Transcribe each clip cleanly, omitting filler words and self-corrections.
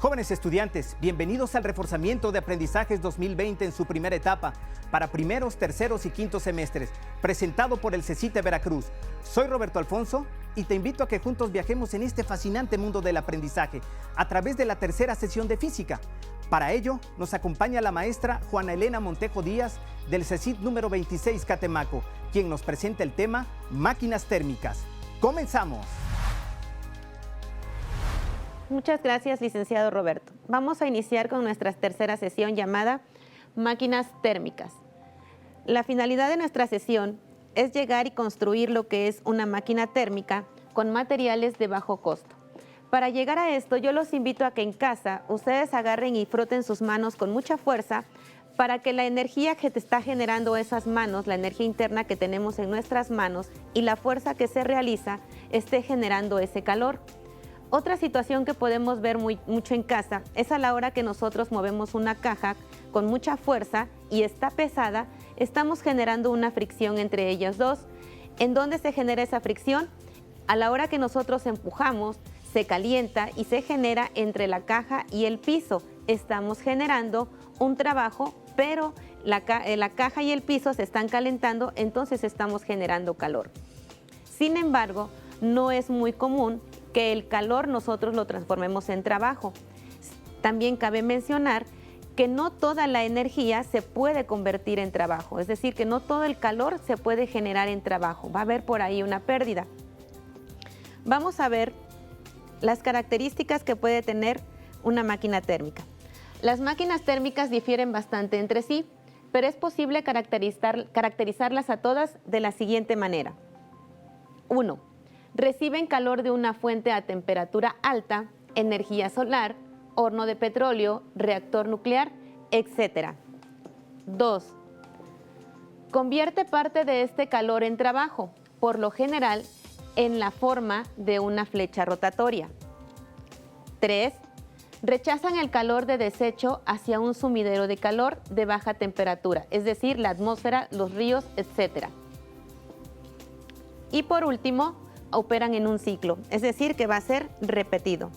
Jóvenes estudiantes, bienvenidos al Reforzamiento de Aprendizajes 2020 en su primera etapa para primeros, terceros y quintos semestres, presentado por el CECITE Veracruz. Soy Roberto Alfonso y te invito a que juntos viajemos en este fascinante mundo del aprendizaje a través de la tercera sesión de física. Para ello, nos acompaña la maestra Juana Elena Montejo Díaz del CECIT número 26 Catemaco, quien nos presenta el tema Máquinas térmicas. ¡Comenzamos! Muchas gracias, licenciado Roberto. Vamos a iniciar con nuestra tercera sesión llamada Máquinas térmicas. La finalidad de nuestra sesión es llegar y construir lo que es una máquina térmica con materiales de bajo costo. Para llegar a esto, yo los invito a que en casa ustedes agarren y froten sus manos con mucha fuerza para que la energía que te está generando esas manos, la energía interna que tenemos en nuestras manos y la fuerza que se realiza esté generando ese calor. Otra situación que podemos ver mucho en casa es a la hora que nosotros movemos una caja con mucha fuerza y está pesada, estamos generando una fricción entre ellas dos. ¿En dónde se genera esa fricción? A la hora que nosotros empujamos, se calienta y se genera entre la caja y el piso. Estamos generando un trabajo, pero la caja y el piso se están calentando, entonces estamos generando calor. Sin embargo, no es muy común que el calor nosotros lo transformemos en trabajo. También cabe mencionar que no toda la energía se puede convertir en trabajo, es decir, que no todo el calor se puede generar en trabajo, va a haber por ahí una pérdida. Vamos a ver las características que puede tener una máquina térmica. Las máquinas térmicas difieren bastante entre sí, pero es posible caracterizarlas a todas de la siguiente manera. 1. Reciben calor de una fuente a temperatura alta, energía solar, horno de petróleo, reactor nuclear, etc. 2. Convierte parte de este calor en trabajo, por lo general en la forma de una flecha rotatoria. 3. Rechazan el calor de desecho hacia un sumidero de calor de baja temperatura, es decir, la atmósfera, los ríos, etc. Y por último, operan en un ciclo, es decir, que va a ser repetido.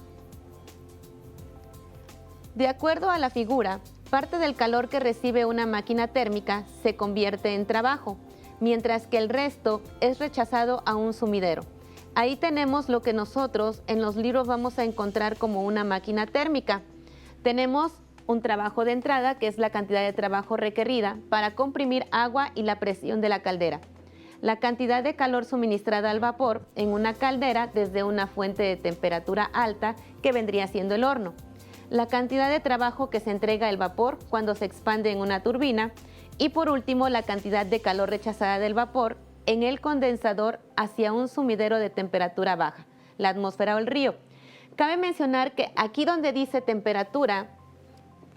De acuerdo a la figura, parte del calor que recibe una máquina térmica se convierte en trabajo, mientras que el resto es rechazado a un sumidero. Ahí tenemos lo que nosotros en los libros vamos a encontrar como una máquina térmica. Tenemos un trabajo de entrada, que es la cantidad de trabajo requerida para comprimir agua y la presión de la caldera. La cantidad de calor suministrada al vapor en una caldera desde una fuente de temperatura alta que vendría siendo el horno. La cantidad de trabajo que se entrega al vapor cuando se expande en una turbina. Y por último, la cantidad de calor rechazada del vapor en el condensador hacia un sumidero de temperatura baja, la atmósfera o el río. Cabe mencionar que aquí donde dice temperatura,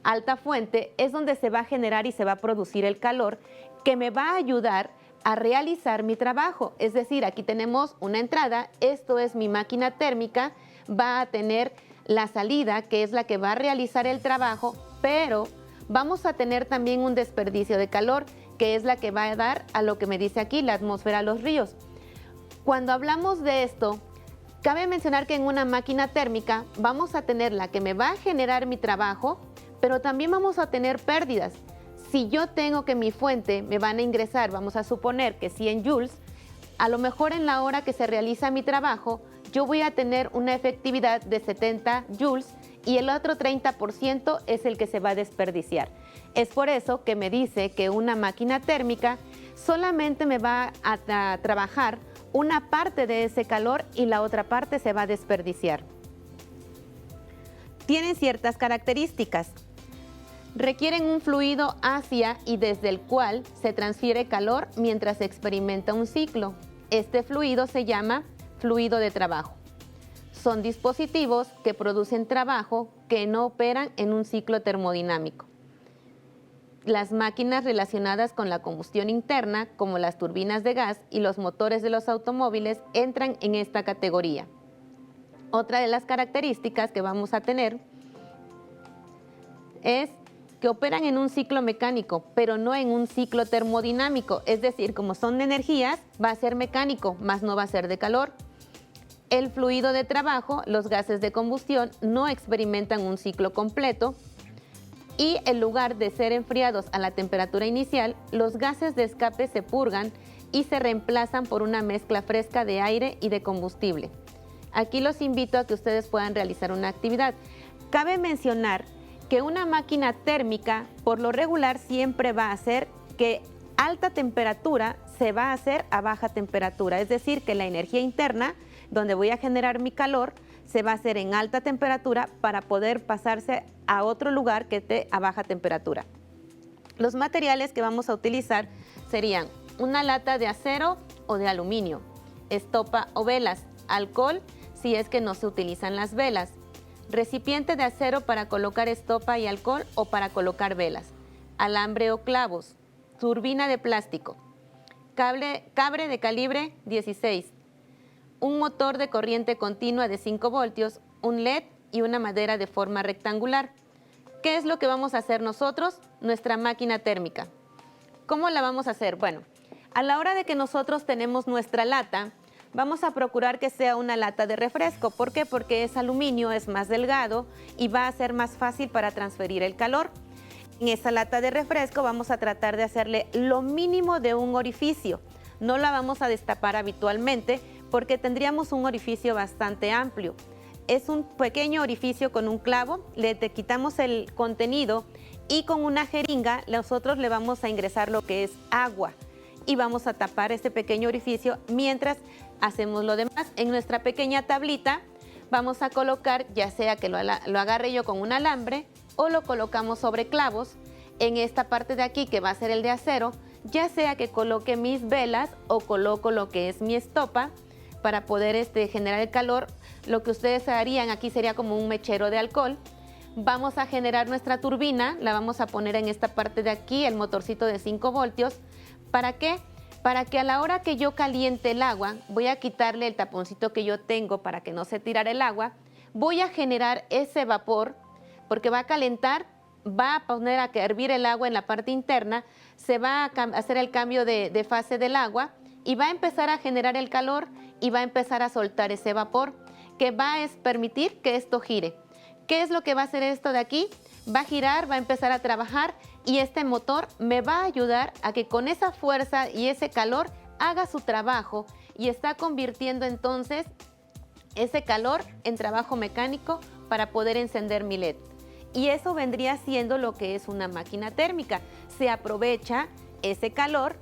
alta fuente, es donde se va a generar y se va a producir el calor que me va a ayudar a realizar mi trabajo. Es decir, aquí tenemos una entrada, esto es mi máquina térmica, va a tener la salida, que es la que va a realizar el trabajo, pero vamos a tener también un desperdicio de calor, que es la que va a dar a lo que me dice aquí, la atmósfera, los ríos. Cuando hablamos de esto, cabe mencionar que en una máquina térmica vamos a tener la que me va a generar mi trabajo, pero también vamos a tener pérdidas. Si yo tengo que mi fuente me van a ingresar, vamos a suponer que 100 joules, a lo mejor en la hora que se realiza mi trabajo, yo voy a tener una efectividad de 70 joules y el otro 30% es el que se va a desperdiciar. Es por eso que me dice que una máquina térmica solamente me va a trabajar una parte de ese calor y la otra parte se va a desperdiciar. Tienen ciertas características. Requieren un fluido hacia y desde el cual se transfiere calor mientras se experimenta un ciclo. Este fluido se llama fluido de trabajo. Son dispositivos que producen trabajo que no operan en un ciclo termodinámico. Las máquinas relacionadas con la combustión interna, como las turbinas de gas y los motores de los automóviles, entran en esta categoría. Otra de las características que vamos a tener es que operan en un ciclo mecánico, pero no en un ciclo termodinámico. Es decir, como son de energías, va a ser mecánico, más no va a ser de calor. El fluido de trabajo, los gases de combustión, no experimentan un ciclo completo y en lugar de ser enfriados a la temperatura inicial, los gases de escape se purgan y se reemplazan por una mezcla fresca de aire y de combustible. Aquí los invito a que ustedes puedan realizar una actividad. Cabe mencionar que una máquina térmica, por lo regular, siempre va a hacer que alta temperatura se va a hacer a baja temperatura, es decir, que la energía interna, donde voy a generar mi calor, se va a hacer en alta temperatura para poder pasarse a otro lugar que esté a baja temperatura. Los materiales que vamos a utilizar serían una lata de acero o de aluminio, estopa o velas, alcohol si es que no se utilizan las velas, recipiente de acero para colocar estopa y alcohol o para colocar velas, alambre o clavos, turbina de plástico, cable de calibre 16, un motor de corriente continua de 5 voltios, un LED y una madera de forma rectangular. ¿Qué es lo que vamos a hacer nosotros? Nuestra máquina térmica. ¿Cómo la vamos a hacer? Bueno, a la hora de que nosotros tenemos nuestra lata, vamos a procurar que sea una lata de refresco. ¿Por qué? Porque es aluminio, es más delgado y va a ser más fácil para transferir el calor. En esa lata de refresco vamos a tratar de hacerle lo mínimo de un orificio. No la vamos a destapar habitualmente porque tendríamos un orificio bastante amplio. Es un pequeño orificio con un clavo, le quitamos el contenido y con una jeringa nosotros le vamos a ingresar lo que es agua y vamos a tapar este pequeño orificio mientras hacemos lo demás. En nuestra pequeña tablita vamos a colocar, ya sea que lo agarre yo con un alambre o lo colocamos sobre clavos en esta parte de aquí que va a ser el de acero, ya sea que coloque mis velas o coloco lo que es mi estopa para poder generar el calor. Lo que ustedes harían aquí sería como un mechero de alcohol. Vamos a generar nuestra turbina, la vamos a poner en esta parte de aquí, el motorcito de 5 voltios. ¿Para qué? Para que a la hora que yo caliente el agua, voy a quitarle el taponcito que yo tengo para que no se tirara el agua, voy a generar ese vapor porque va a calentar, va a poner a hervir el agua en la parte interna, se va a hacer el cambio de fase del agua y va a empezar a generar el calor y va a empezar a soltar ese vapor que va a permitir que esto gire. ¿Qué es lo que va a hacer esto de aquí? Va a girar, va a empezar a trabajar y este motor me va a ayudar a que con esa fuerza y ese calor haga su trabajo y está convirtiendo entonces ese calor en trabajo mecánico para poder encender mi LED. Y eso vendría siendo lo que es una máquina térmica. Se aprovecha ese calor,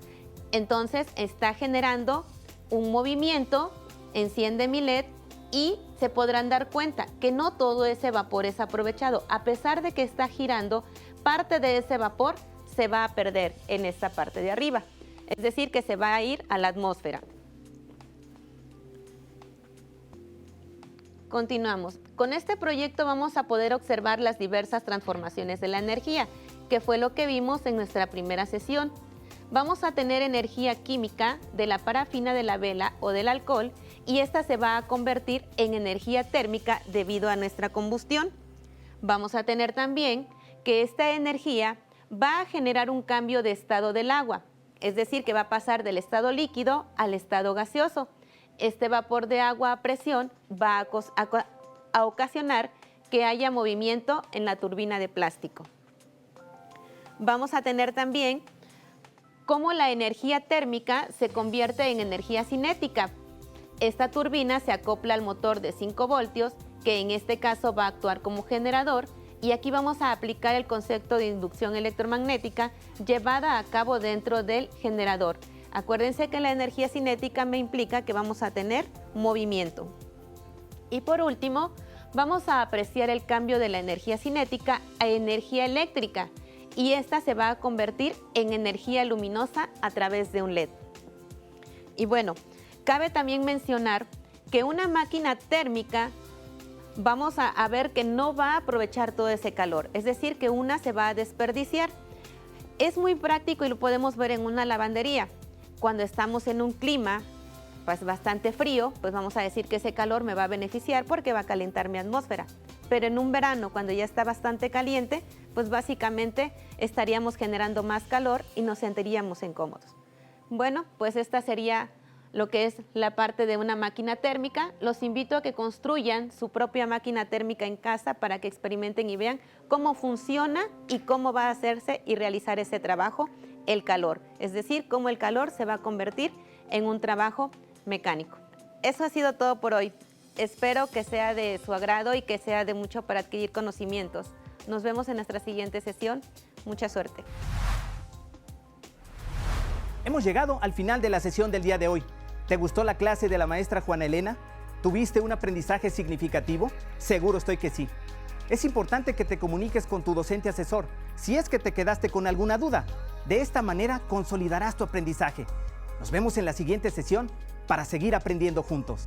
entonces está generando un movimiento, enciende mi LED y se podrán dar cuenta que no todo ese vapor es aprovechado. A pesar de que está girando, parte de ese vapor se va a perder en esta parte de arriba. Es decir, que se va a ir a la atmósfera. Continuamos. Con este proyecto vamos a poder observar las diversas transformaciones de la energía, que fue lo que vimos en nuestra primera sesión. Vamos a tener energía química de la parafina de la vela o del alcohol y esta se va a convertir en energía térmica debido a nuestra combustión. Vamos a tener también que esta energía va a generar un cambio de estado del agua, es decir, que va a pasar del estado líquido al estado gaseoso. Este vapor de agua a presión va a ocasionar que haya movimiento en la turbina de plástico. Vamos a tener también cómo la energía térmica se convierte en energía cinética. Esta turbina se acopla al motor de 5 voltios, que en este caso va a actuar como generador, y aquí vamos a aplicar el concepto de inducción electromagnética llevada a cabo dentro del generador. Acuérdense que la energía cinética me implica que vamos a tener movimiento. Y por último, vamos a apreciar el cambio de la energía cinética a energía eléctrica y esta se va a convertir en energía luminosa a través de un LED. Y bueno, cabe también mencionar que una máquina térmica vamos a ver que no va a aprovechar todo ese calor, es decir, que una se va a desperdiciar. Es muy práctico y lo podemos ver en una lavandería. Cuando estamos en un clima pues bastante frío, pues vamos a decir que ese calor me va a beneficiar porque va a calentar mi atmósfera. Pero en un verano, cuando ya está bastante caliente, pues básicamente estaríamos generando más calor y nos sentiríamos incómodos. Bueno, pues esta sería lo que es la parte de una máquina térmica. Los invito a que construyan su propia máquina térmica en casa para que experimenten y vean cómo funciona y cómo va a hacerse y realizar ese trabajo, el calor. Es decir, cómo el calor se va a convertir en un trabajo mecánico. Eso ha sido todo por hoy. Espero que sea de su agrado y que sea de mucho para adquirir conocimientos. Nos vemos en nuestra siguiente sesión. Mucha suerte. Hemos llegado al final de la sesión del día de hoy. ¿Te gustó la clase de la maestra Juana Elena? ¿Tuviste un aprendizaje significativo? Seguro estoy que sí. Es importante que te comuniques con tu docente asesor si es que te quedaste con alguna duda. De esta manera consolidarás tu aprendizaje. Nos vemos en la siguiente sesión para seguir aprendiendo juntos.